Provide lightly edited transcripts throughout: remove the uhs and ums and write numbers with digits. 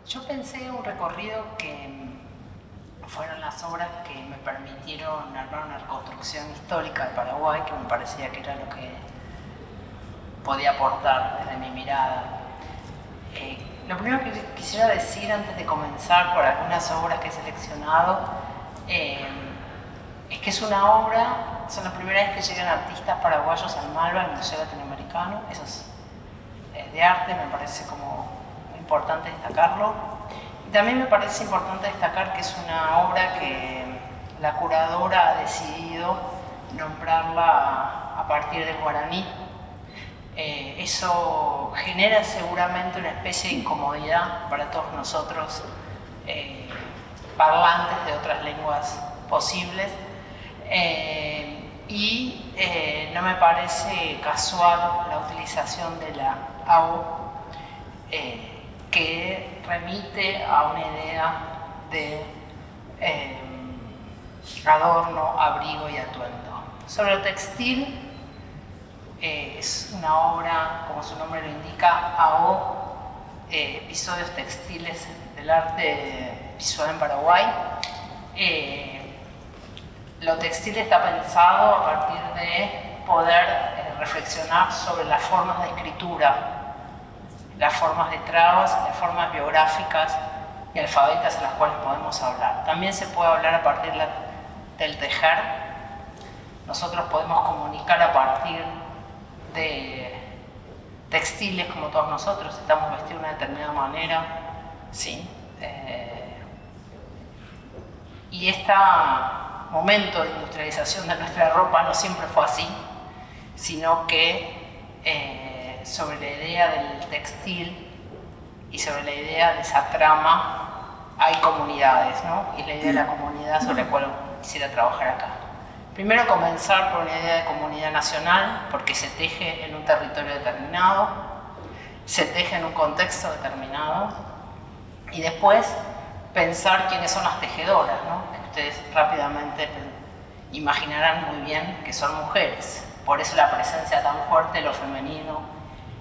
Yo pensé un recorrido que fueron las obras que me permitieron armar una reconstrucción histórica de Paraguay, que me parecía que era lo que podía aportar desde mi mirada. Lo primero que quisiera decir antes de comenzar por algunas obras que he seleccionado es que es una obra, son la primera vez que llegan artistas paraguayos al MALBA, el Museo Latinoamericano. Eso es de arte, me parece como importante destacarlo. Y también me parece importante destacar que es una obra que la curadora ha decidido nombrarla a partir del guaraní. Eso genera seguramente una especie de incomodidad para todos nosotros, parlantes de otras lenguas posibles, y no me parece casual la utilización de la AO, que remite a una idea de adorno, abrigo y atuendo. Sobre el textil, es una obra, como su nombre lo indica, AO, episodios textiles del arte visual en Paraguay. Lo textil está pensado a partir de poder reflexionar sobre las formas de escritura, las formas de trabas, las formas biográficas y alfabetas en las cuales podemos hablar. También se puede hablar a partir del tejer. Nosotros podemos comunicar a partir de textiles, como todos nosotros, estamos vestidos de una determinada manera, ¿sí? Y este momento de industrialización de nuestra ropa no siempre fue así, sino que sobre la idea del textil y sobre la idea de esa trama hay comunidades, ¿no? Y es la idea de la comunidad sobre la cual quisiera trabajar acá. Primero comenzar por una idea de comunidad nacional, porque se teje en un territorio determinado, se teje en un contexto determinado, y después pensar quiénes son las tejedoras, ¿no? Que ustedes rápidamente imaginarán muy bien que son mujeres. Por eso la presencia tan fuerte de lo femenino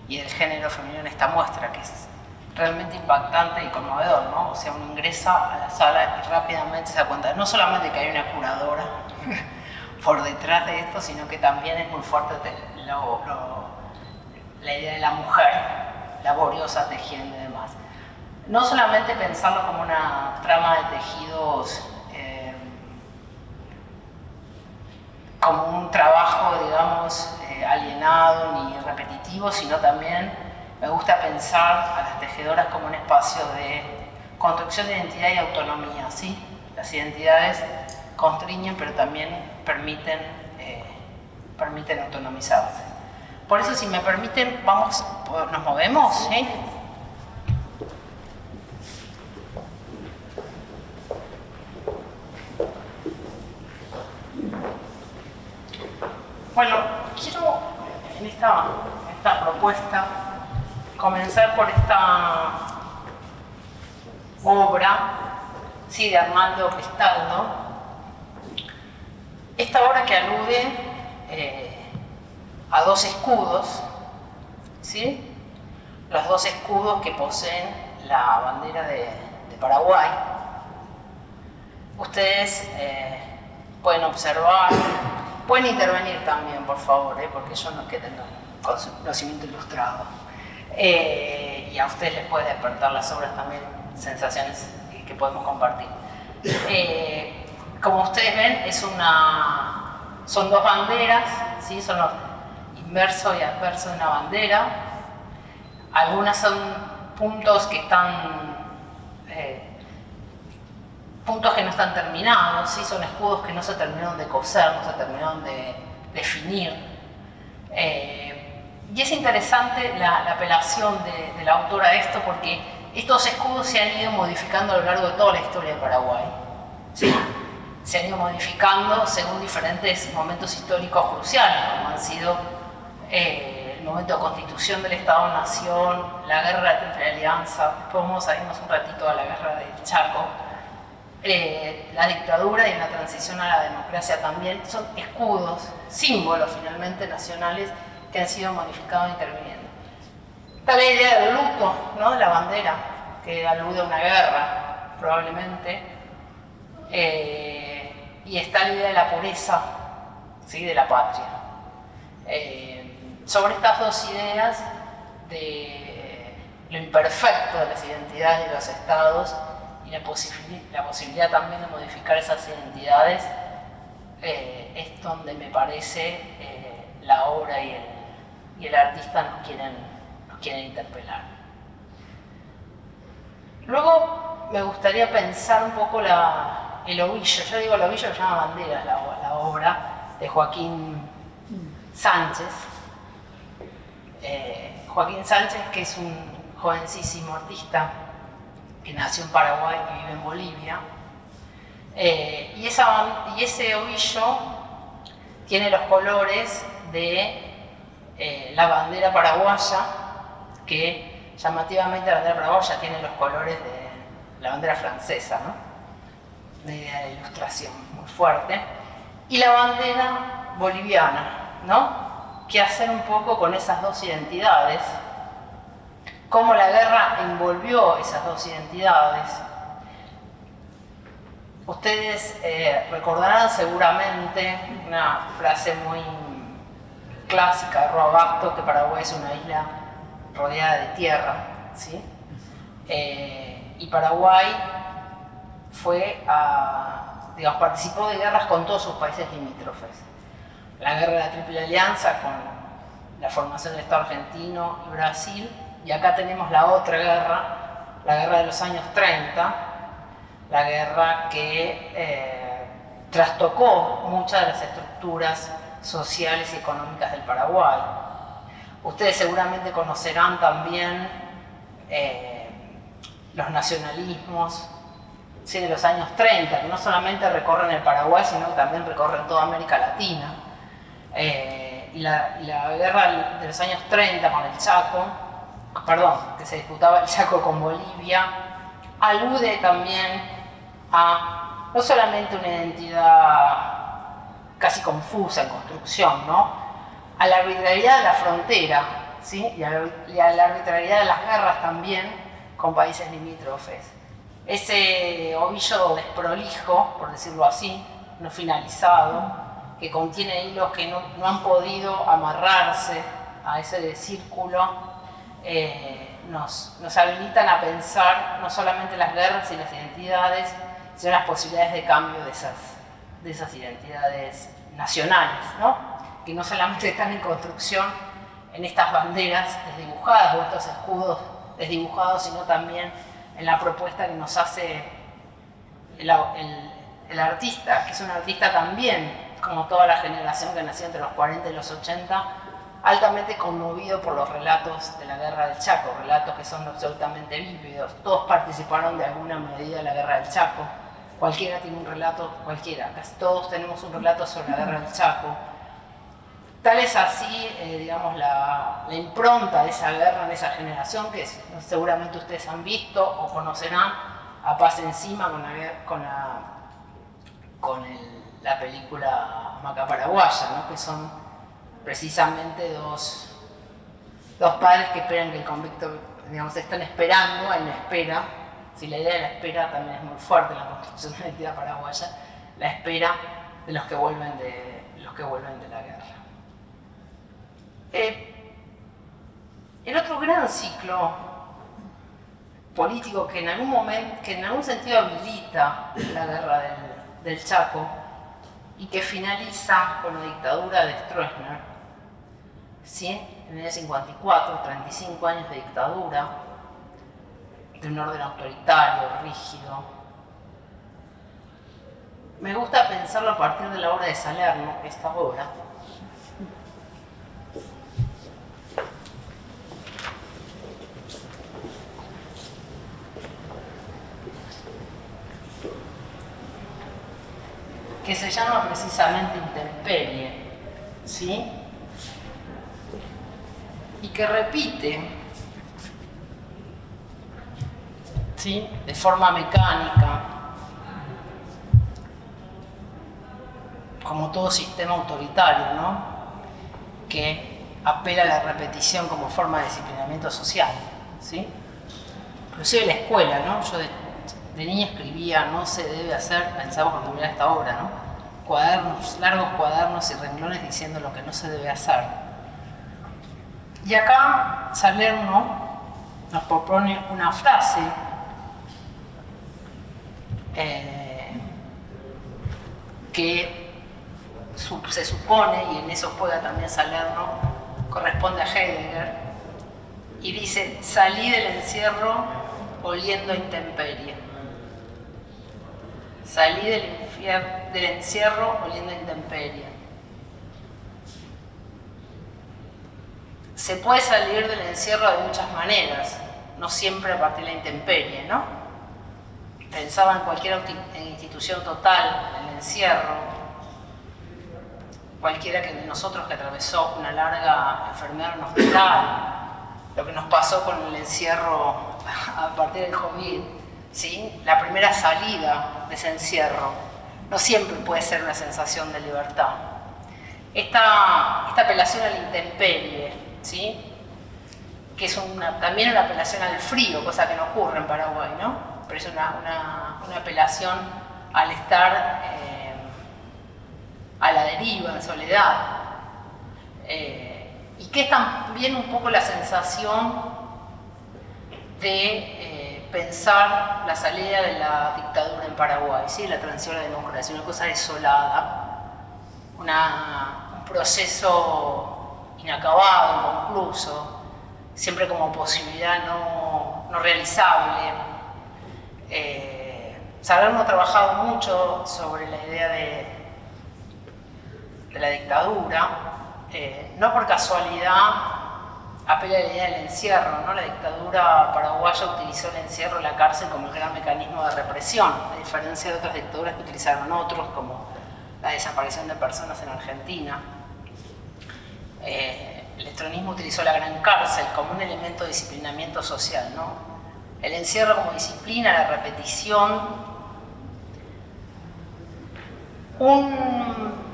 y del género femenino en esta muestra, que es realmente impactante y conmovedor, ¿no? O sea, uno ingresa a la sala y rápidamente se da cuenta no solamente que hay una curadora por detrás de esto, sino que también es muy fuerte la idea de la mujer laboriosa tejiendo y demás. No solamente pensarlo como una trama de tejidos, como un trabajo, digamos, alienado ni repetitivo, sino también me gusta pensar a las tejedoras como un espacio de construcción de identidad y autonomía, ¿sí? Las identidades constriñen, pero también permiten autonomizarse. Por eso, si me permiten, nos movemos, ¿sí? Bueno, quiero en esta propuesta comenzar por esta obra, sí, de Arnaldo Cristaldo. Esta obra que alude a dos escudos, ¿sí? Los dos escudos que poseen la bandera de Paraguay. Ustedes pueden observar, pueden intervenir también, por favor, porque yo no es que tenga conocimiento ilustrado. Y a ustedes les puede despertar las obras también sensaciones que podemos compartir. Como ustedes ven, son dos banderas, ¿sí? Son los inverso y adverso de una bandera. Algunas son puntos que no están terminados, ¿sí? Son escudos que no se terminaron de coser, no se terminaron de definir. Y es interesante la apelación de la autora a esto, porque estos escudos se han ido modificando a lo largo de toda la historia de Paraguay, ¿sí? Se han ido modificando según diferentes momentos históricos cruciales, como han sido el momento de constitución del Estado-Nación, la guerra de la Triple Alianza. Después vamos a irnos un ratito a la guerra del Chaco, la dictadura y la transición a la democracia también. Son escudos, símbolos finalmente nacionales que han sido modificados e interviniendo. Está la idea del luto, ¿no? De la bandera, que alude a una guerra, probablemente, y está la idea de la pureza, ¿sí?, de la patria. Sobre estas dos ideas de lo imperfecto de las identidades de los estados y la posibilidad también de modificar esas identidades, es donde me parece la obra y el artista nos quieren interpelar. Luego me gustaría pensar un poco el ovillo. Yo digo el ovillo, se llama Banderas la obra de Joaquín Sánchez. Joaquín Sánchez, que es un jovencísimo artista que nació en Paraguay y vive en Bolivia. Y ese ovillo tiene los colores de la bandera paraguaya, que llamativamente la bandera paraguaya tiene los colores de la bandera francesa, ¿no? Una idea de ilustración muy fuerte. Y la bandera boliviana, ¿no?, que hacer un poco con esas dos identidades, cómo la guerra envolvió esas dos identidades. Ustedes recordarán seguramente una frase muy clásica de Roa Basto, que Paraguay es una isla rodeada de tierra, ¿sí? Y Paraguay participó de guerras con todos sus países limítrofes. La guerra de la Triple Alianza con la formación del Estado argentino y Brasil, y acá tenemos la otra guerra, la guerra de los años 30, la guerra que trastocó muchas de las estructuras sociales y económicas del Paraguay. Ustedes seguramente conocerán también los nacionalismos, ¿sí?, de los años 30, que no solamente recorren el Paraguay, sino que también recorren toda América Latina. Y la guerra de los años 30 con el Chaco, que se disputaba el Chaco con Bolivia, alude también a no solamente una identidad casi confusa en construcción, ¿no?, a la arbitrariedad de la frontera, ¿sí?, y a la arbitrariedad de las guerras también con países limítrofes. Ese ovillo desprolijo, por decirlo así, no finalizado, que contiene hilos que no han podido amarrarse a ese círculo, nos habilitan a pensar no solamente las guerras y las identidades, sino las posibilidades de cambio de esas identidades nacionales, ¿no?, que no solamente están en construcción en estas banderas desdibujadas o estos escudos desdibujados, sino también en la propuesta que nos hace el artista, que es un artista también, como toda la generación que nació entre los 40 y los 80, altamente conmovido por los relatos de la Guerra del Chaco, relatos que son absolutamente vívidos. Todos participaron de alguna medida de la Guerra del Chaco. Cualquiera tiene un relato, casi todos tenemos un relato sobre la Guerra del Chaco. Tal es así, digamos, la impronta de esa guerra en esa generación, que seguramente ustedes han visto o conocerán a Paz Encima con la película Maca Paraguaya, ¿no?, que son precisamente dos padres que esperan que el convicto, digamos, están esperando en la espera. Si la idea de la espera también es muy fuerte en la construcción de la identidad paraguaya, la espera de los que vuelven de la guerra. El otro gran ciclo político que en algún sentido habilita la guerra del Chaco y que finaliza con la dictadura de Stroessner, ¿sí?, en el 54, 35 años de dictadura, de un orden autoritario, rígido. Me gusta pensarlo a partir de la obra de Salerno, esta obra, que se llama precisamente Intemperie, ¿sí?, y que repite, ¿sí?, de forma mecánica, como todo sistema autoritario, ¿no?, que apela a la repetición como forma de disciplinamiento social, ¿sí?, inclusive la escuela, ¿no? Yo de niña escribía "no se debe hacer", pensaba cuando miraba esta obra, ¿no? Cuadernos, largos cuadernos y renglones diciendo lo que no se debe hacer. Y acá Salerno nos propone una frase que se supone, y en eso juega también Salerno, corresponde a Heidegger, y dice: salí del encierro oliendo a intemperie. Salí del encierro oliendo a intemperie. Se puede salir del encierro de muchas maneras, no siempre a partir de la intemperie, ¿no? Pensaba en cualquier institución total, en el encierro, cualquiera de nosotros que atravesó una larga enfermedad en un hospital, lo que nos pasó con el encierro a partir del COVID, ¿sí? La primera salida de ese encierro no siempre puede ser una sensación de libertad. Esta apelación a la intemperie, ¿sí? Que es también una apelación al frío, cosa que no ocurre en Paraguay, ¿no? Pero es una apelación al estar a la deriva, en soledad. Y que es también un poco la sensación de pensar la salida de la dictadura en Paraguay, ¿sí? La transición a la democracia, una cosa desolada, un proceso inacabado, inconcluso, siempre como posibilidad no realizable. Salerno ha trabajado mucho sobre la idea de la dictadura, no por casualidad apela a la idea del encierro, ¿no? La dictadura paraguaya utilizó el encierro, la cárcel, como el gran mecanismo de represión, a diferencia de otras dictaduras que utilizaron otros, como la desaparición de personas en Argentina. El estronismo utilizó la gran cárcel como un elemento de disciplinamiento social, ¿no? El encierro como disciplina, la repetición, un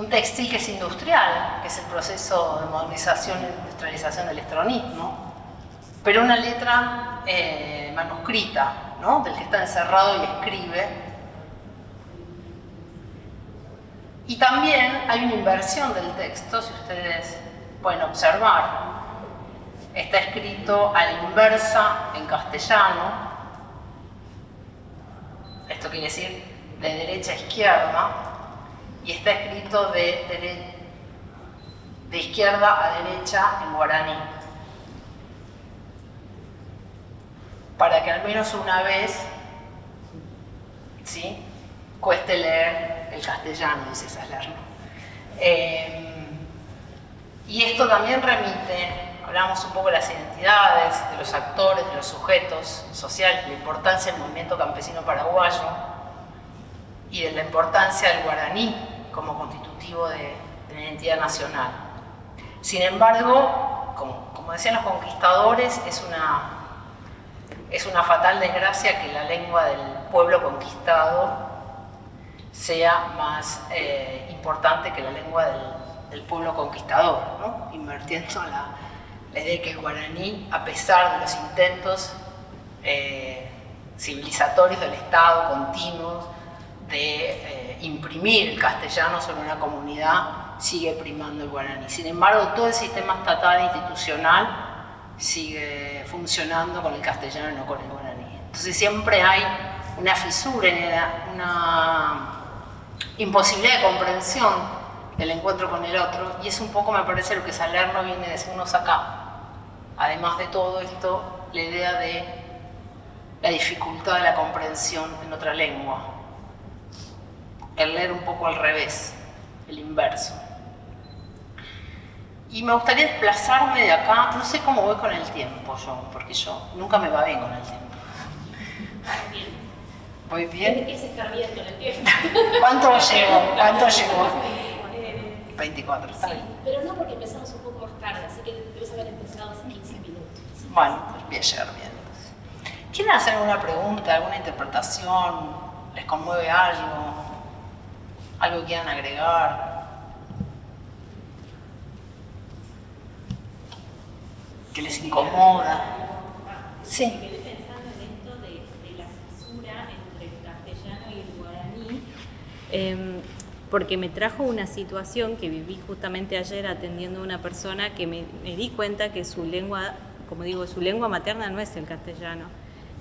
textil que es industrial, que es el proceso de modernización e industrialización del estronismo, pero una letra manuscrita, ¿no? Del que está encerrado y escribe. Y también hay una inversión del texto, si ustedes pueden observar. Está escrito a la inversa en castellano. Esto quiere decir de derecha a izquierda. Y está escrito de izquierda a derecha en guaraní. Para que al menos una vez, ¿sí?, cueste leer el castellano, dice Salerno. Y esto también remite, hablamos un poco de las identidades, de los actores, de los sujetos sociales, la importancia del movimiento campesino paraguayo y de la importancia del guaraní como constitutivo de la identidad nacional. Sin embargo, como decían los conquistadores, es una fatal desgracia que la lengua del pueblo conquistado sea más importante que la lengua del pueblo conquistador, ¿no? Invirtiendo la idea de que el guaraní, a pesar de los intentos civilizatorios del Estado continuos de imprimir el castellano sobre una comunidad, sigue primando el guaraní. Sin embargo, todo el sistema estatal e institucional sigue funcionando con el castellano y no con el guaraní. Entonces siempre hay una fisura, una imposibilidad de comprensión del encuentro con el otro, y es un poco, me parece, lo que Salerno viene a decirnos acá. Además de todo esto, la idea de la dificultad de la comprensión en otra lengua, el leer un poco al revés, el inverso. Y me gustaría desplazarme de acá, no sé cómo voy con el tiempo yo, porque yo nunca me va bien con el tiempo. ¿Voy bien? ¿Qué se está bien con el tiempo? ¿Cuánto llevo? 24. Sí, pero no, porque empezamos un poco más tarde, así que debes haber empezado hace 15 minutos. Bueno, pues voy a llegar bien. ¿Quieren hacer alguna pregunta, alguna interpretación? ¿Les conmueve algo? ¿Algo que quieran agregar? que les incomoda. Sí. Me quedé pensando en esto de la fisura entre el castellano y el guaraní, porque me trajo una situación que viví justamente ayer atendiendo a una persona que me di cuenta que su lengua, como digo, su lengua materna no es el castellano.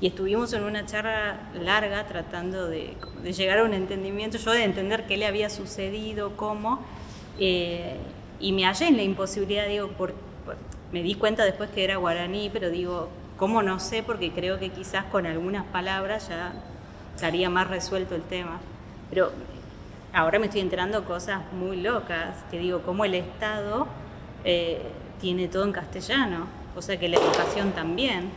Y estuvimos en una charla larga tratando de llegar a un entendimiento, yo de entender qué le había sucedido, cómo, y me hallé en la imposibilidad, digo, me di cuenta después que era guaraní, pero digo, ¿cómo no sé? Porque creo que quizás con algunas palabras ya estaría más resuelto el tema. Pero ahora me estoy enterando cosas muy locas, que digo, cómo el Estado tiene todo en castellano, o sea que la educación también.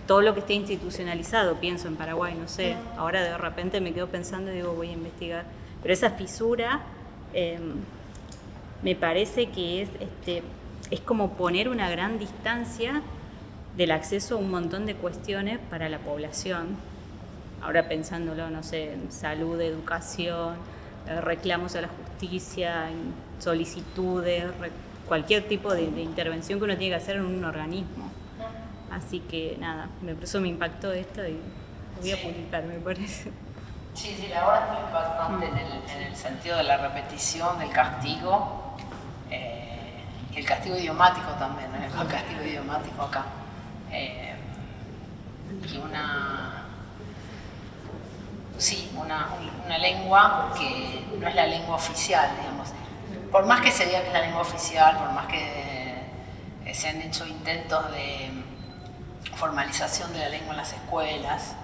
Todo lo que esté institucionalizado, pienso en Paraguay, no sé, ahora de repente me quedo pensando y digo, voy a investigar. Pero esa fisura me parece que es como poner una gran distancia del acceso a un montón de cuestiones para la población. Ahora pensándolo, no sé, en salud, educación, reclamos a la justicia, en solicitudes, cualquier tipo de intervención que uno tiene que hacer en un organismo. Así que nada, eso me impactó esto y lo voy a publicar, me parece. Sí, la obra es muy impactante en el sentido de la repetición, del castigo, y el castigo idiomático también, ¿no? El castigo idiomático acá. Y una lengua que no es la lengua oficial, digamos. Por más que se diga que es la lengua oficial, por más que se han hecho intentos de formalización de la lengua en las escuelas,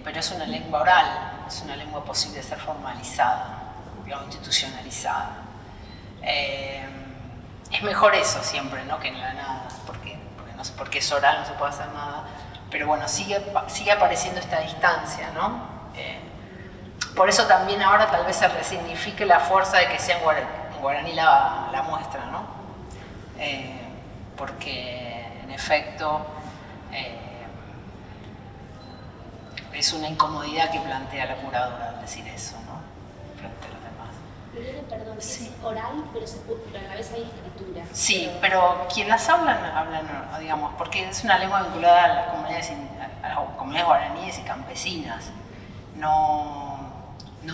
pero es una lengua oral, es una lengua posible de ser formalizada, digamos, institucionalizada. Es mejor eso siempre, ¿no? Que en la nada, porque es oral, no se puede hacer nada, pero bueno, sigue apareciendo esta distancia, ¿no? Por eso también ahora tal vez se resignifique la fuerza de que sea en guaraní la muestra, ¿no? Porque en efecto es una incomodidad que plantea la curadora al decir eso, ¿no? Frente a los demás. Perdón, es oral, pero a la vez hay escritura. Sí, pero quienes hablan, digamos, porque es una lengua vinculada a las comunidades guaraníes y campesinas. No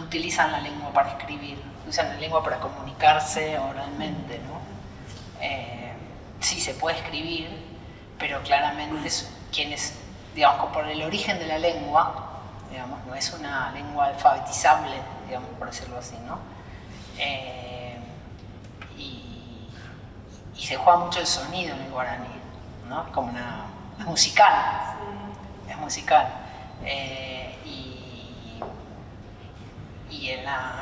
utilizan la lengua para escribir, usan la lengua para comunicarse oralmente, ¿no? Sí se puede escribir, pero claramente quienes, digamos, por el origen de la lengua, digamos, no es una lengua alfabetizable, digamos, por decirlo así, ¿no? Y se juega mucho el sonido en el guaraní, ¿no? Es como es musical, es musical.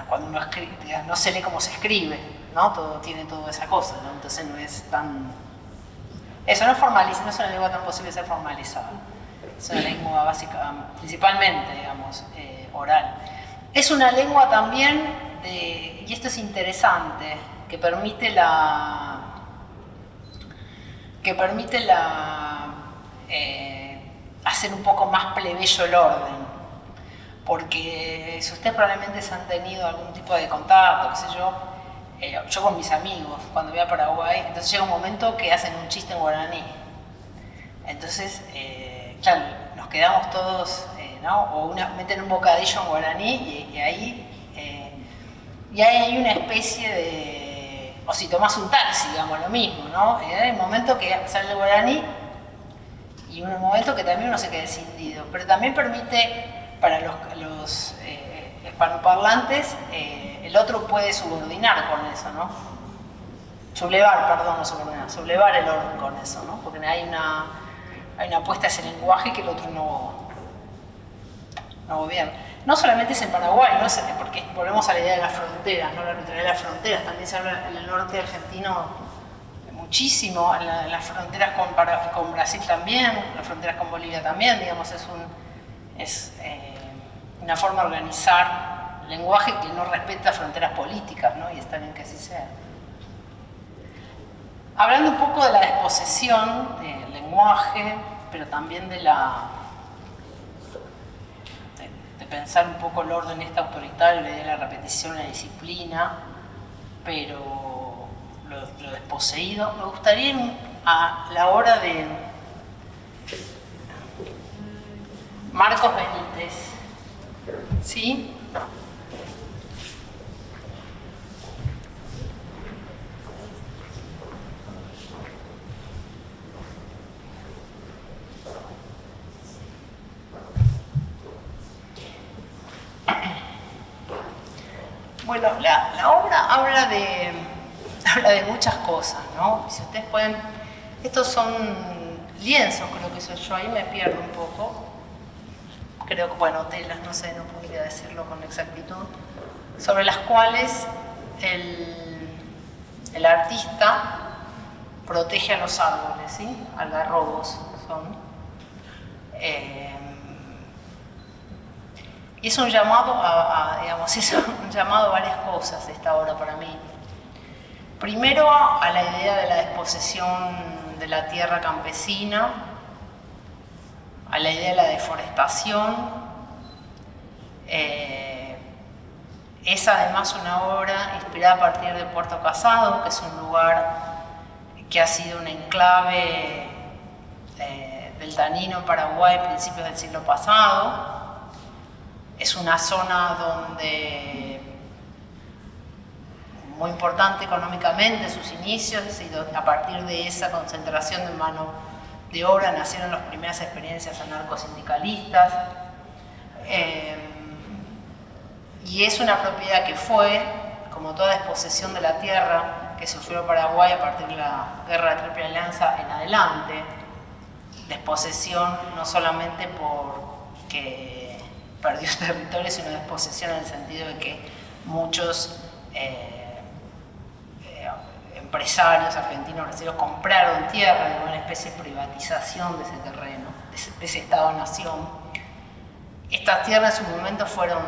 Cuando uno escribe, no se lee cómo se escribe, ¿no? Tiene toda esa cosa, ¿no? Entonces no es tan... Eso no es formalizado, no es una lengua tan posible de ser formalizada. Es una lengua básica, principalmente, digamos, oral. Es una lengua también, y esto es interesante, que permite hacer un poco más plebeyo el orden. Porque si ustedes probablemente se han tenido algún tipo de contacto, qué sé yo con mis amigos, cuando voy a Paraguay, entonces llega un momento que hacen un chiste en guaraní. Entonces, claro, nos quedamos todos, ¿no? O meten un bocadillo en guaraní y ahí hay una especie de... O si tomas un taxi, digamos, lo mismo, ¿no? Hay un momento que sale el guaraní y un momento que también uno se queda escindido. Pero también permite, para los hispanoparlantes, el otro puede subordinar con eso, ¿no? Sublevar el orden con eso, ¿no? Porque hay una apuesta a ese lenguaje que el otro no gobierna. No solamente es en Paraguay, ¿no? Porque volvemos a la idea de las fronteras, ¿no? La neutralidad de las fronteras. También se habla en el norte argentino muchísimo, en las fronteras con Brasil también, las fronteras con Bolivia también, digamos, es una forma de organizar lenguaje que no respeta fronteras políticas, ¿no? Y está bien que así sea. Hablando un poco de la desposesión del lenguaje, pero también de pensar un poco el orden autoritario, la idea de la repetición, la disciplina, pero lo desposeído. Me gustaría a la obra de Marcos Benítez, ¿sí? Bueno, la obra habla de muchas cosas, ¿no? Si ustedes pueden, estos son lienzos, creo que soy yo, ahí me pierdo un poco. Creo que, bueno, telas, no sé, no podría decirlo con exactitud, sobre las cuales el artista protege a los árboles, ¿sí? Algarrobos son. Y es un llamado digamos, es un llamado a varias cosas esta obra para mí. Primero, a la idea de la desposesión de la tierra campesina, a la idea de la deforestación. Es además una obra inspirada a partir de Puerto Casado, que es un lugar que ha sido un enclave del tanino en Paraguay a principios del siglo pasado. Es una zona donde muy importante económicamente sus inicios, y a partir de esa concentración de mano de obra nacieron las primeras experiencias anarcosindicalistas. Y es una propiedad que fue, como toda desposesión de la tierra que sufrió Paraguay a partir de la Guerra de Triple Alianza en adelante, desposesión no solamente porque perdió territorio, sino desposesión en el sentido de que muchos empresarios argentinos brasileños compraron tierra, de una especie de privatización de ese terreno, de ese Estado-nación. Estas tierras en su momento fueron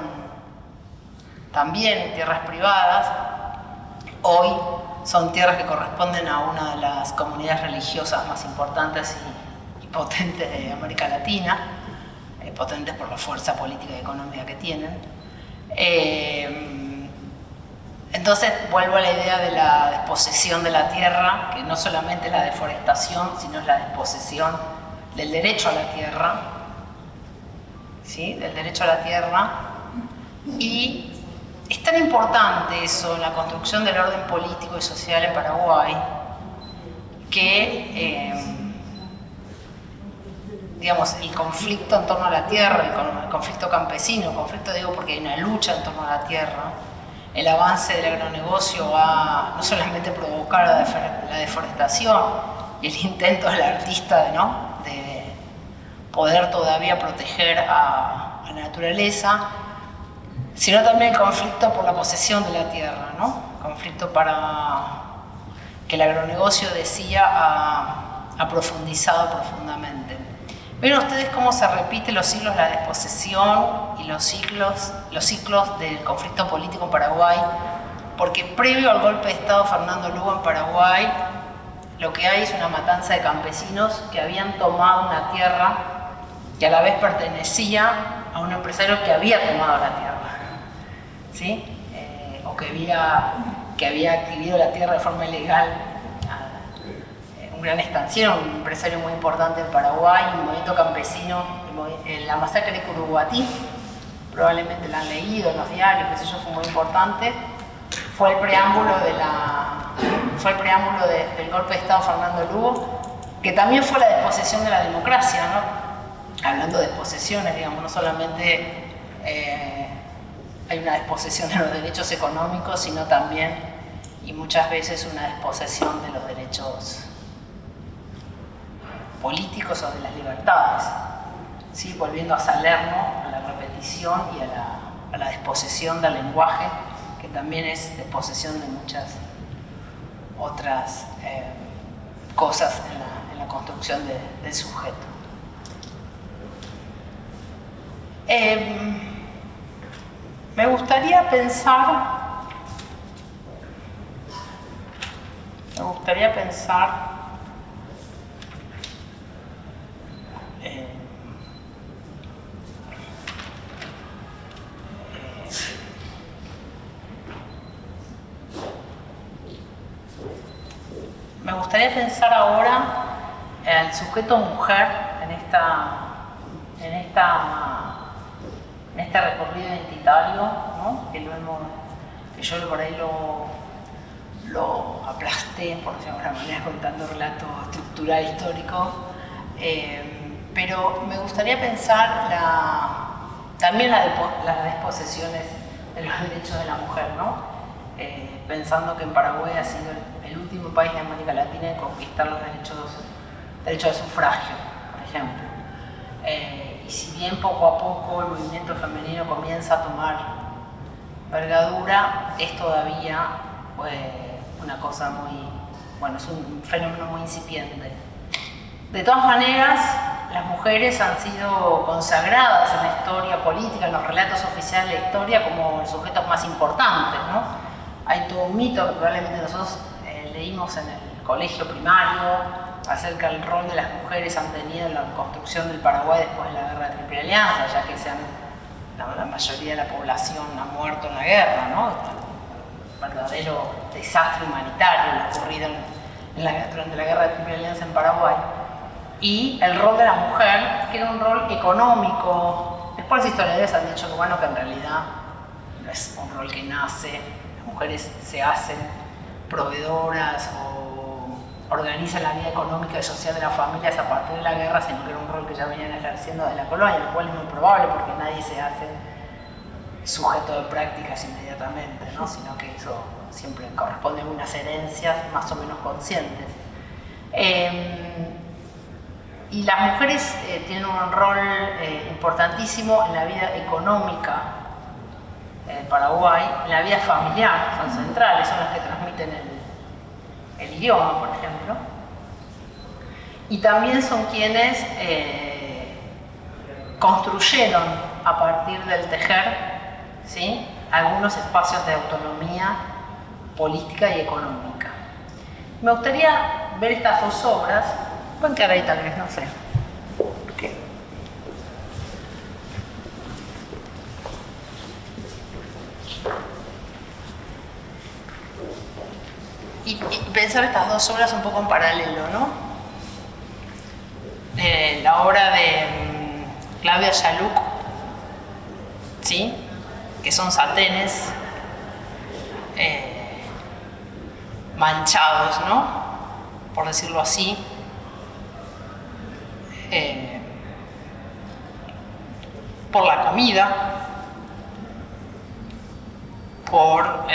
también tierras privadas, hoy son tierras que corresponden a una de las comunidades religiosas más importantes y potentes de América Latina, potentes por la fuerza política y económica que tienen. Entonces vuelvo a la idea de la desposesión de la tierra, que no solamente es la deforestación, sino es la desposesión del derecho a la tierra, ¿sí? Del derecho a la tierra. Y es tan importante eso en la construcción del orden político y social en Paraguay que digamos, el conflicto en torno a la tierra, el conflicto campesino, el conflicto digo porque hay una lucha en torno a la tierra, el avance del agronegocio va no solamente a provocar la deforestación y el intento del artista de poder todavía proteger a la naturaleza, sino también el conflicto por la posesión de la tierra, ¿no? El conflicto para que el agronegocio decía ha profundizado profundamente. ¿Ven ustedes cómo se repiten los ciclos de la desposesión y los ciclos del conflicto político en Paraguay? Porque previo al golpe de Estado de Fernando Lugo en Paraguay, lo que hay es una matanza de campesinos que habían tomado una tierra que a la vez pertenecía a un empresario que había tomado la tierra, ¿sí? O que había adquirido la tierra de forma ilegal. Un gran estanciero, un empresario muy importante en Paraguay, un movimiento campesino, la masacre de Curuguatí, probablemente la han leído en los diarios, qué sé yo, fue muy importante. Fue el preámbulo del golpe de Estado Fernando Lugo, que también fue la desposesión de la democracia, ¿no? Hablando de desposesiones, digamos, no solamente hay una desposesión de los derechos económicos, sino también, y muchas veces, una desposesión de los derechos políticos o de las libertades, ¿sí? Volviendo a Salerno, a la repetición y a la desposesión del lenguaje, que también es desposesión de muchas otras cosas en la construcción del sujeto. Me gustaría pensar gustaría pensar ahora el sujeto mujer en este recorrido identitario, ¿no? Que yo por ahí lo aplasté, por decirlo de alguna manera, contando relato estructural histórico, pero me gustaría pensar también las desposesiones de los derechos de la mujer, ¿no? Pensando que en Paraguay ha sido el último país de América Latina en conquistar los derechos de sufragio, por ejemplo. Y si bien poco a poco el movimiento femenino comienza a tomar envergadura, es todavía una cosa es un fenómeno muy incipiente. De todas maneras, las mujeres han sido consagradas en la historia política, en los relatos oficiales de la historia, como los sujetos más importantes, ¿no? Hay todo un mito que probablemente nosotros leímos en el colegio primario acerca del rol de las mujeres han tenido en la reconstrucción del Paraguay después de la Guerra de Triple Alianza, ya que la mayoría de la población ha muerto en la guerra, ¿no? Un verdadero desastre humanitario ocurrido durante la Guerra de Triple Alianza en Paraguay. Y el rol de la mujer, que era un rol económico. Después los historiadores han dicho que en realidad no es un rol que nace, las mujeres se hacen proveedoras o organizan la vida económica y social de las familias a partir de la guerra, sino que era un rol que ya venían ejerciendo desde la colonia, lo cual es muy probable porque nadie se hace sujeto de prácticas inmediatamente, ¿no? Sino que eso siempre corresponde a unas herencias más o menos conscientes. Y las mujeres tienen un rol importantísimo en la vida económica de Paraguay, en la vida familiar, son centrales, son las que transmiten el idioma, por ejemplo. Y también son quienes construyeron a partir del tejer, ¿sí?, algunos espacios de autonomía política y económica. Me gustaría ver estas dos obras. Pueden quedar ahí tal vez, no sé. ¿Qué? Y pensar estas dos obras un poco en paralelo, ¿no? La obra de Claudia Yaluc, ¿sí?, que son satenes manchados, ¿no?, por decirlo así, por la comida, por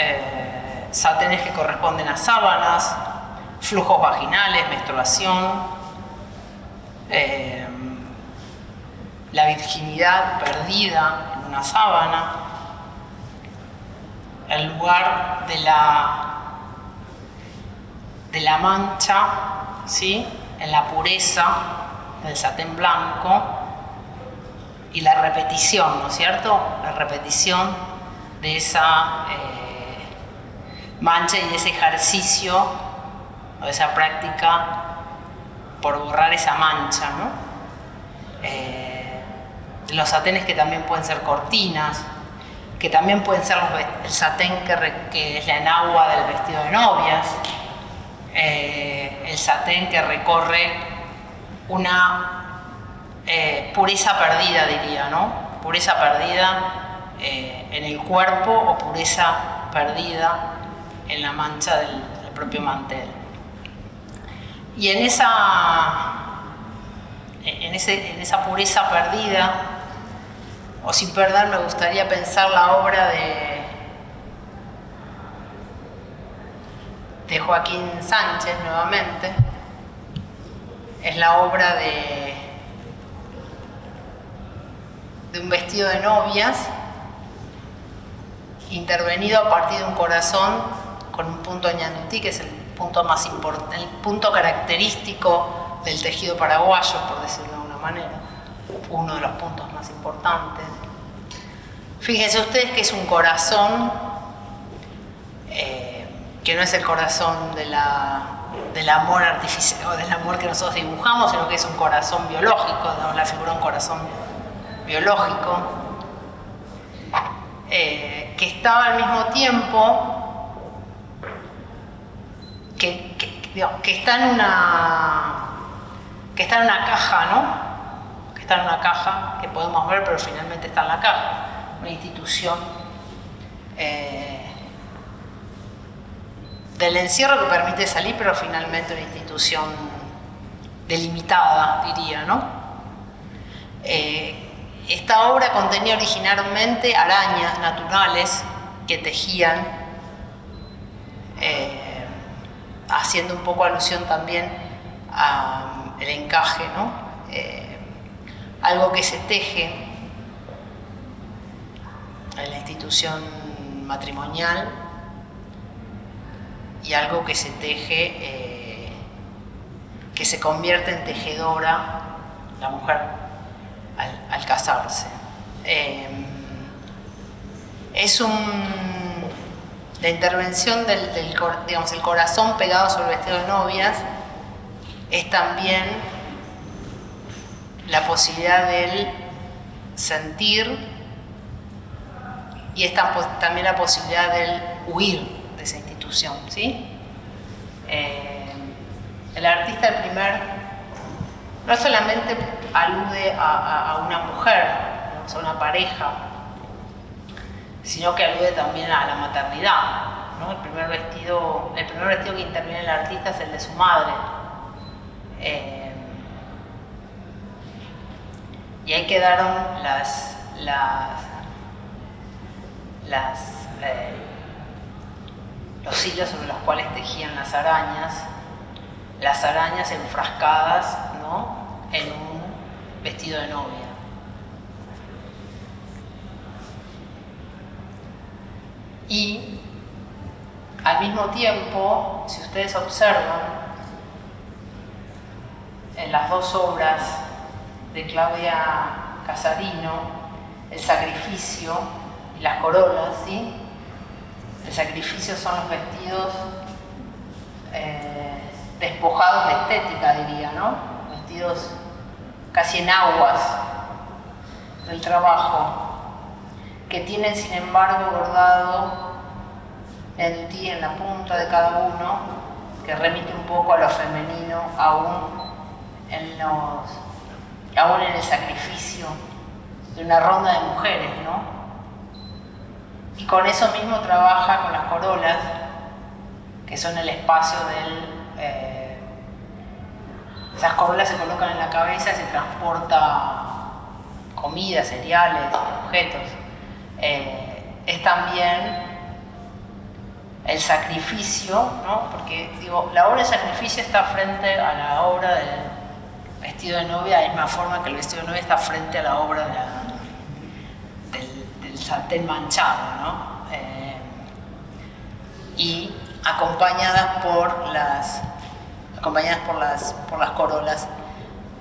satenes que corresponden a sábanas, flujos vaginales, menstruación, la virginidad perdida en una sábana, el lugar de la mancha, ¿sí?, en la pureza del satén blanco y la repetición, ¿no es cierto? La repetición de esa mancha y de ese ejercicio o de esa práctica por borrar esa mancha, ¿no? Los saténes que también pueden ser cortinas, que también pueden ser el satén que es la enagua del vestido de novias, el satén que recorre una pureza perdida, diría, ¿no? Pureza perdida en el cuerpo o pureza perdida en la mancha del propio mantel. Y en esa pureza perdida o sin perder, me gustaría pensar la obra de Joaquín Sánchez nuevamente. Es la obra de un vestido de novias intervenido a partir de un corazón con un punto ñandutí, que es el punto más importante, el punto característico del tejido paraguayo, por decirlo de alguna manera, uno de los puntos más importantes. Fíjense ustedes que es un corazón que no es el corazón del amor artificial o del amor que nosotros dibujamos, sino que es un corazón biológico, damos la figura de un corazón biológico, que estaba al mismo tiempo que que está en una caja, ¿no? Que está en una caja que podemos ver, pero finalmente está en la caja. Una institución del encierro que permite salir, pero finalmente una institución delimitada, diría, ¿no? Esta obra contenía originalmente arañas naturales que tejían, haciendo un poco alusión también al encaje, ¿no? Algo que se teje en la institución matrimonial y algo que se teje, que se convierte en tejedora la mujer al casarse. La intervención digamos, el corazón pegado sobre el vestido de novias es también la posibilidad del sentir y es también la posibilidad del huir de esa institución, ¿sí? El artista no solamente alude a una mujer, a una pareja, sino que alude también a la maternidad, ¿no? El primer vestido que interviene el artista es el de su madre. Y ahí quedaron los hilos sobre los cuales tejían las arañas enfrascadas, ¿no? En un vestido de novia. Y al mismo tiempo, si ustedes observan, en las dos obras de Claudia Casarino, el sacrificio y las corolas, ¿sí? El sacrificio son los vestidos despojados de estética, diría, ¿no? Vestidos casi en aguas del trabajo, que tienen sin embargo bordado en la punta de cada uno, que remite un poco a lo femenino, aún en el sacrificio de una ronda de mujeres, ¿no? Y con eso mismo trabaja con las corolas, que son el espacio esas corolas se colocan en la cabeza y se transporta comida, cereales, objetos. Es también el sacrificio, ¿no? Porque digo, la obra de sacrificio está frente a la obra del vestido de novia, de la misma forma que el vestido de novia está frente a la obra del sartén manchado, ¿no? Y acompañadas por las corolas,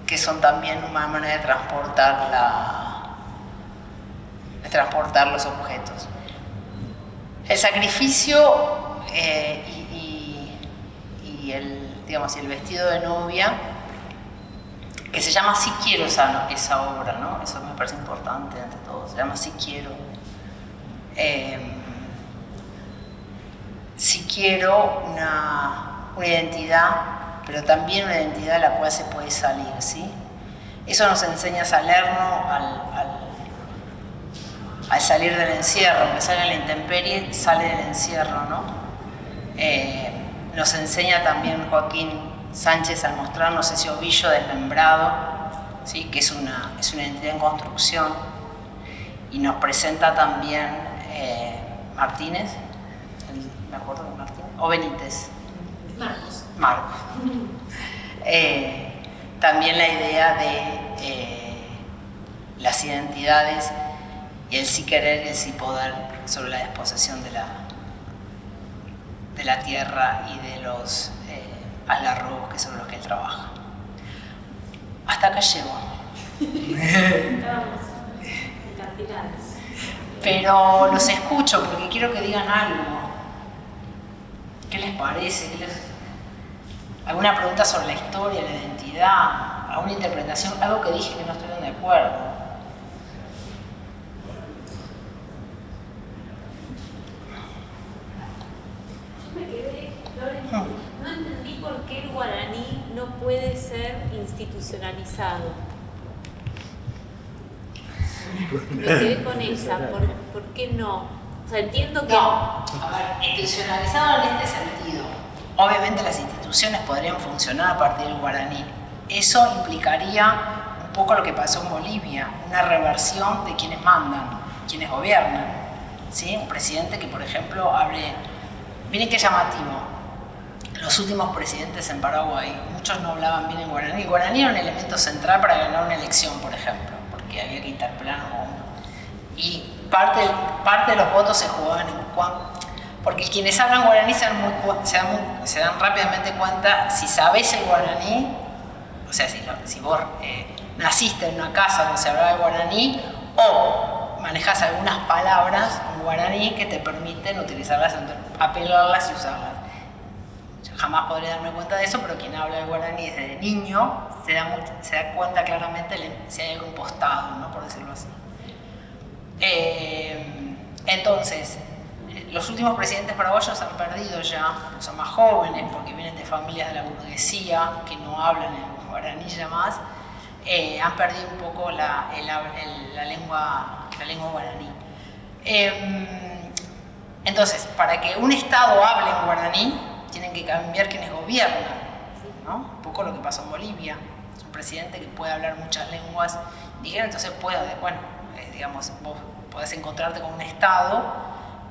que son también una manera de transportar los objetos. El sacrificio y el vestido de novia, que se llama Si Quiero esa obra, ¿no? Eso me parece importante ante todo, se llama Si Quiero. Si quiero una identidad, pero también una identidad de la cual se puede salir, ¿sí? Eso nos enseña Salerno al salir del encierro, aunque sale en la intemperie, sale del encierro, ¿no? Nos enseña también Joaquín Sánchez al mostrarnos ese ovillo desmembrado, ¿sí? Que es una identidad en construcción, y nos presenta también Martínez, me acuerdo de Martínez, o Benítez. Marcos. También la idea de las identidades y el sí querer y el sí poder sobre la disposición de la tierra y de los algarrobos sobre los que él trabaja. Hasta acá llego. Pero los escucho porque quiero que digan algo. ¿Qué les parece? ¿Alguna pregunta sobre la historia, la identidad? ¿Alguna interpretación? Algo que dije que no estuvieron de acuerdo. Yo me quedé, no entendí por puede ser institucionalizado. Me quedé con esa, ¿por qué no? O sea, entiendo que... No, a ver, institucionalizado en este sentido. Obviamente las instituciones podrían funcionar a partir del guaraní. Eso implicaría un poco lo que pasó en Bolivia, una reversión de quienes mandan, quienes gobiernan. ¿Sí? Un presidente que, por ejemplo, hable... Miren qué llamativo. Los últimos presidentes en Paraguay, muchos no hablaban bien el guaraní. El guaraní era un elemento central para ganar una elección, por ejemplo, porque había que interpelar a uno. Y parte de los votos se jugaban en cuanto... Porque quienes hablan guaraní se dan rápidamente cuenta, si sabes el guaraní, o sea, si vos naciste en una casa donde se hablaba el guaraní, o manejas algunas palabras en guaraní que te permiten utilizarlas, apelarlas y usarlas. Yo jamás podría darme cuenta de eso, pero quien habla el guaraní desde niño se da cuenta claramente si hay algo impostado, ¿no? Por decirlo así. Entonces, los últimos presidentes paraguayos han perdido ya, son más jóvenes porque vienen de familias de la burguesía que no hablan el guaraní ya más, han perdido un poco la lengua guaraní. Entonces, para que un Estado hable en guaraní, tienen que cambiar quienes gobiernan, ¿no? Un poco lo que pasó en Bolivia. Es un presidente que puede hablar muchas lenguas indígenas, entonces digamos, vos podés encontrarte con un Estado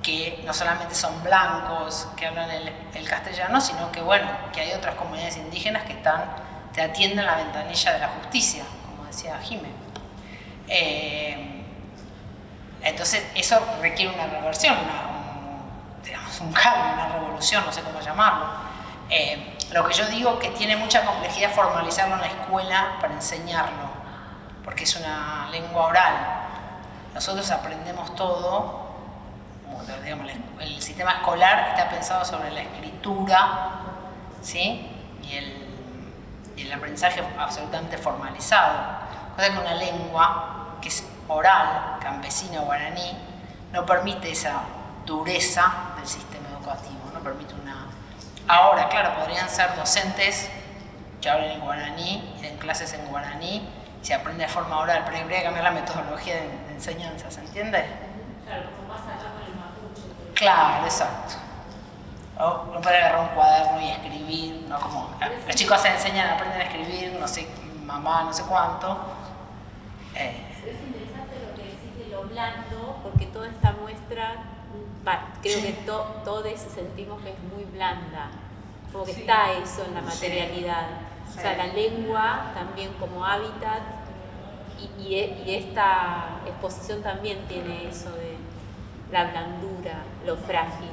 que no solamente son blancos que hablan el castellano, sino que, bueno, que hay otras comunidades indígenas que te atienden la ventanilla de la justicia, como decía Jiménez. Entonces, eso requiere una reversión, un cambio, una revolución, no sé cómo llamarlo. Lo que yo digo que tiene mucha complejidad formalizarlo en la escuela para enseñarlo, porque es una lengua oral. Nosotros aprendemos todo, digamos, el sistema escolar está pensado sobre la escritura, ¿sí? y el aprendizaje absolutamente formalizado. Cosa que una lengua que es oral, campesina, guaraní, no permite esa dureza del sistema educativo, no permite una... Ahora, claro, podrían ser docentes que hablen en guaraní y den clases en guaraní, se aprende de forma oral, pero habría que cambiar la metodología de enseñanza, ¿se entiende? Claro, como pasa acá con el mapuche. Claro, exacto. O no poder agarrar un cuaderno y escribir, ¿no? Como los chicos se enseñan, aprenden a escribir, no sé, mamá, no sé cuánto. Pero es interesante lo que decís de lo blando, porque toda esta muestra, creo que todos sentimos que es muy blanda, como que está eso en la materialidad. Sí. O sea, la lengua también como hábitat y esta exposición también tiene eso de la blandura, lo frágil.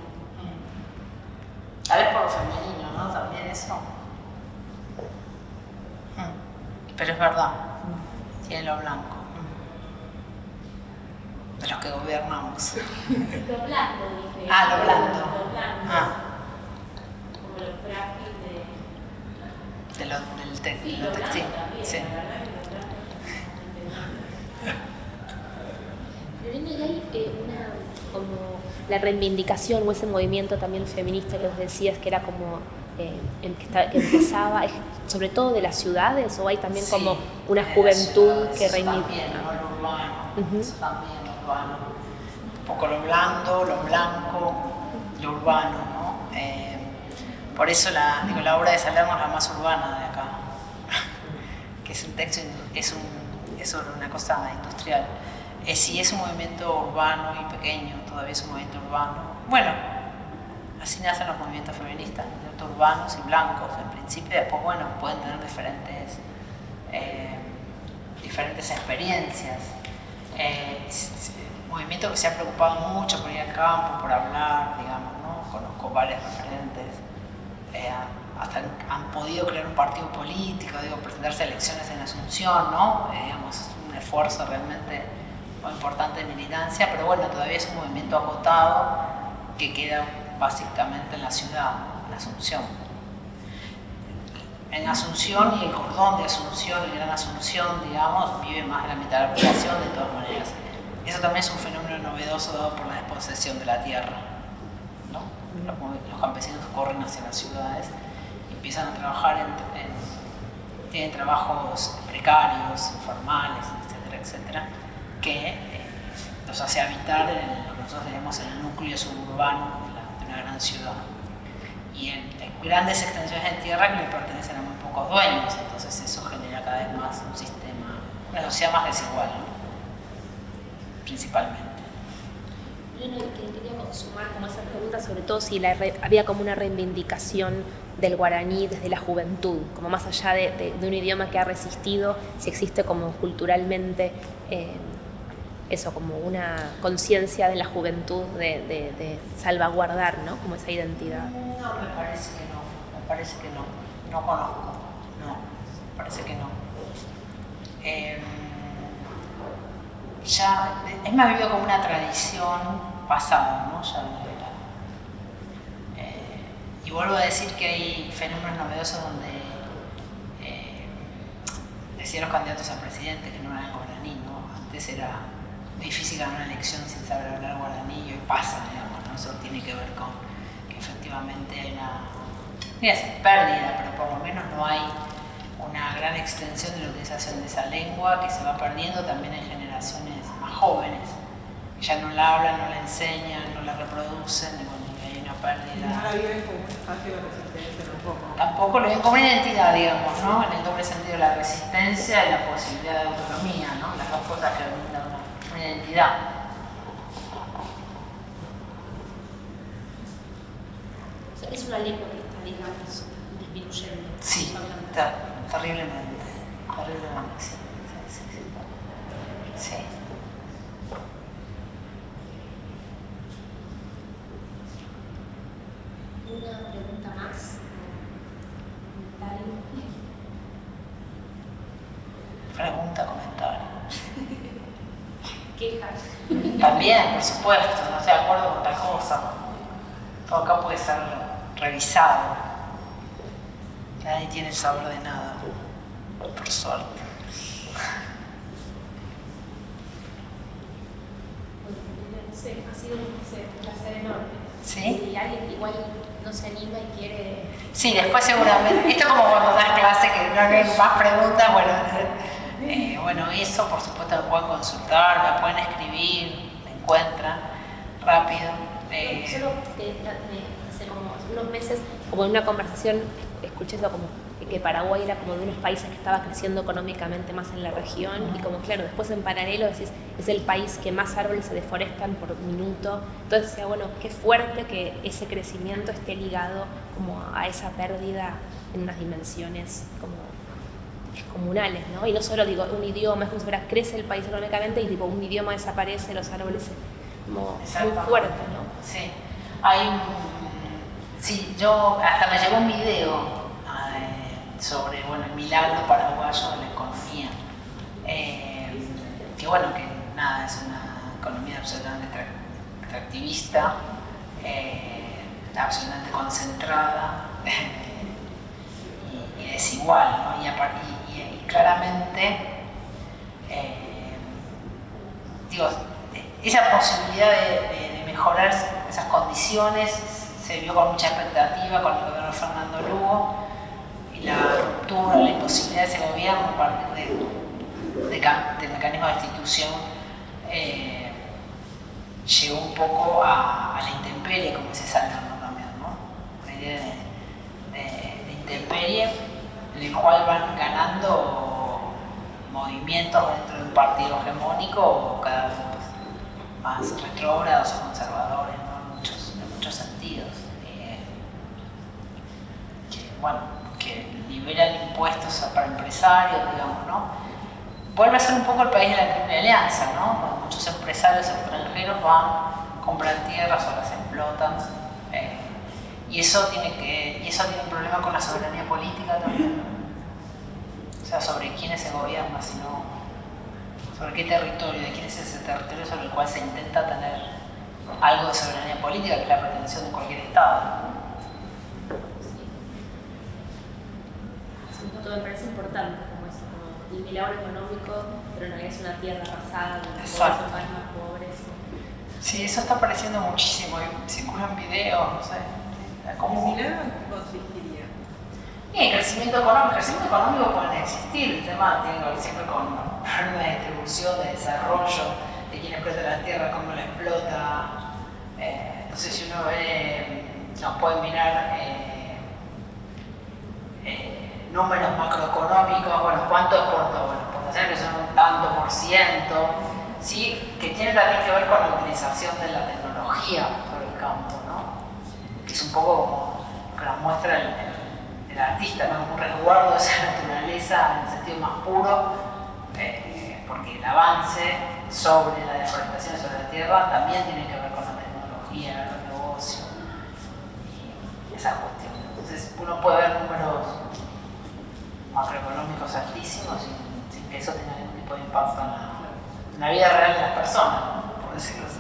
Tal vez por lo femenino, ¿no? También eso. Pero es verdad, tiene lo blanco. De los que gobernamos. Lo blando, dije. Ah, lo blando. Lo blando. Ah. Como lo frágil del textil. Sí. Pero viene ahí como la reivindicación o ese movimiento también feminista que vos decías que era como que empezaba, sobre todo de las ciudades, o hay también como una juventud que reivindica. También, ¿no? Lo urbano, eso también, lo urbano. Un poco lo blando, lo blanco, lo urbano, ¿no? Por eso la obra de Salerno es la más urbana de acá, que es un texto, es una cosa industrial. Sí, es un movimiento urbano y pequeño, todavía es un movimiento urbano. Bueno, así nacen los movimientos feministas, movimientos urbanos y blancos en principio, después, bueno, pueden tener diferentes experiencias. Movimiento que se ha preocupado mucho por ir al campo, por hablar, digamos, ¿no? Conozco varios referentes. Hasta han podido crear un partido político, presentarse a elecciones en Asunción, ¿no? Digamos, es un esfuerzo realmente muy importante de militancia, pero bueno, todavía es un movimiento acotado que queda básicamente en la ciudad, en Asunción. En Asunción y el cordón de Asunción, el Gran Asunción, digamos, vive más de la mitad de la población de todas maneras. Eso también es un fenómeno novedoso dado por la desposesión de la tierra, ¿no? Los campesinos corren hacia las ciudades y empiezan a trabajar tienen trabajos precarios, informales, etcétera, etcétera, que los hace habitar en lo que nosotros tenemos en el núcleo suburbano de una gran ciudad. Y en grandes extensiones de tierra que le pertenecen a muy pocos dueños, entonces eso genera cada vez más un sistema, una sociedad más desigual, ¿no? Principalmente. Yo quería sumar como esa pregunta, sobre todo si había como una reivindicación del guaraní desde la juventud, como más allá de un idioma que ha resistido, si existe como culturalmente eso, como una conciencia de la juventud de salvaguardar, ¿no? Como esa identidad. No, me parece que no conozco, no, me parece que no. Ya es más vivido como una tradición pasada, ¿no? Ya no era. Y vuelvo a decir que hay fenómenos novedosos donde decían los candidatos a presidente que no eran guaraní, ¿no? Antes era difícil ganar una elección sin saber hablar guaraní y hoy pasa, digamos, ¿no? Eso tiene que ver con que efectivamente hay una pérdida, pero por lo menos no hay una gran extensión de la utilización de esa lengua que se va perdiendo también en generaciones más jóvenes, que ya no la hablan, no la enseñan, no la reproducen, y bueno, hay una pérdida. No la viven como un espacio de resistencia tampoco. Tampoco lo ven como una identidad, digamos, ¿no? En el doble sentido de la resistencia y la posibilidad de autonomía, ¿no? Las dos cosas que brindan una identidad. Es una lengua que está, digamos, disminuyendo. Sí, terriblemente, sí. Sí. Una pregunta más. Pregunta, comentario. Quejas. También, por supuesto, no estoy de acuerdo con tal cosa. Todo acá puede ser revisado. Nadie tiene el sabor de nada, por suerte. Ha sido un placer enorme. ¿Sí? Si alguien igual no se anima y quiere... Sí, después seguramente. Esto es como cuando das clase que no hay más preguntas. Bueno, eso por supuesto me pueden consultar, me pueden escribir, me encuentran rápido. Solo hace como unos meses, como en una conversación, escuché eso como que Paraguay era como de unos países que estaba creciendo económicamente más en la región y como claro, después en paralelo decís, es el país que más árboles se deforestan por minuto. Entonces decía, bueno, qué fuerte que ese crecimiento esté ligado como a esa pérdida en unas dimensiones como comunales, ¿no? Y no solo digo un idioma, es como si fuera crece el país económicamente y tipo un idioma desaparece, los árboles como muy fuerte, ¿no? Sí, sí, yo hasta me llegó un video sobre el milagro paraguayo de la economía, que nada, es una economía absolutamente extractivista, absolutamente concentrada y desigual, ¿no? Y claramente esa posibilidad de mejorar esas condiciones se vio con mucha expectativa con el gobierno de Fernando Lugo y la ruptura, la imposibilidad de ese gobierno a partir del mecanismo de institución llegó un poco a la intemperie, como dice Salerno también, ¿no? Una idea de intemperie en el cual van ganando movimientos dentro de un partido hegemónico cada vez más retrógrados o conservadores, ¿no? En muchos sentidos. Que liberan impuestos para empresarios, digamos, ¿no? Vuelve a ser un poco el país de la Triple Alianza, ¿no? Cuando muchos empresarios extranjeros van, compran tierras o las explotan. Y eso tiene un problema con la soberanía política también. O sea, sobre quién se gobierna, sino sobre qué territorio, de quién es ese territorio sobre el cual se intenta tener algo de soberanía política, que es la pretensión de cualquier Estado. Todo me parece importante, como eso, como el milagro económico, pero no es una tierra arrasada, donde todos son más pobres. Sí, eso está apareciendo muchísimo, circulan videos, no sé. ¿El milagro en qué consistiría? Y el crecimiento económico puede existir, el tema tiene que ver siempre con una distribución de desarrollo, de quién explota la tierra, cómo la explota. Entonces si uno ve, nos pueden mirar números macroeconómicos, bueno, ¿cuánto exportó? Bueno, exportaciones que son un tanto por ciento, ¿sí? Que tiene también que ver con la utilización de la tecnología por el campo, ¿no? Que es un poco como que nos muestra el artista, ¿no? Como un resguardo de esa naturaleza en el sentido más puro, porque el avance sobre la deforestación sobre la tierra también tiene que ver con la tecnología, los negocios y esas cuestiones. Entonces uno puede ver números macroeconómicos altísimos sin que eso tenga ningún tipo de impacto en la vida real de las personas, ¿no? Por decirlo así.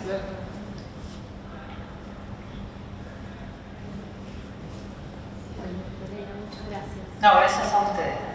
Bueno, Lorena, muchas gracias. No, gracias a ustedes.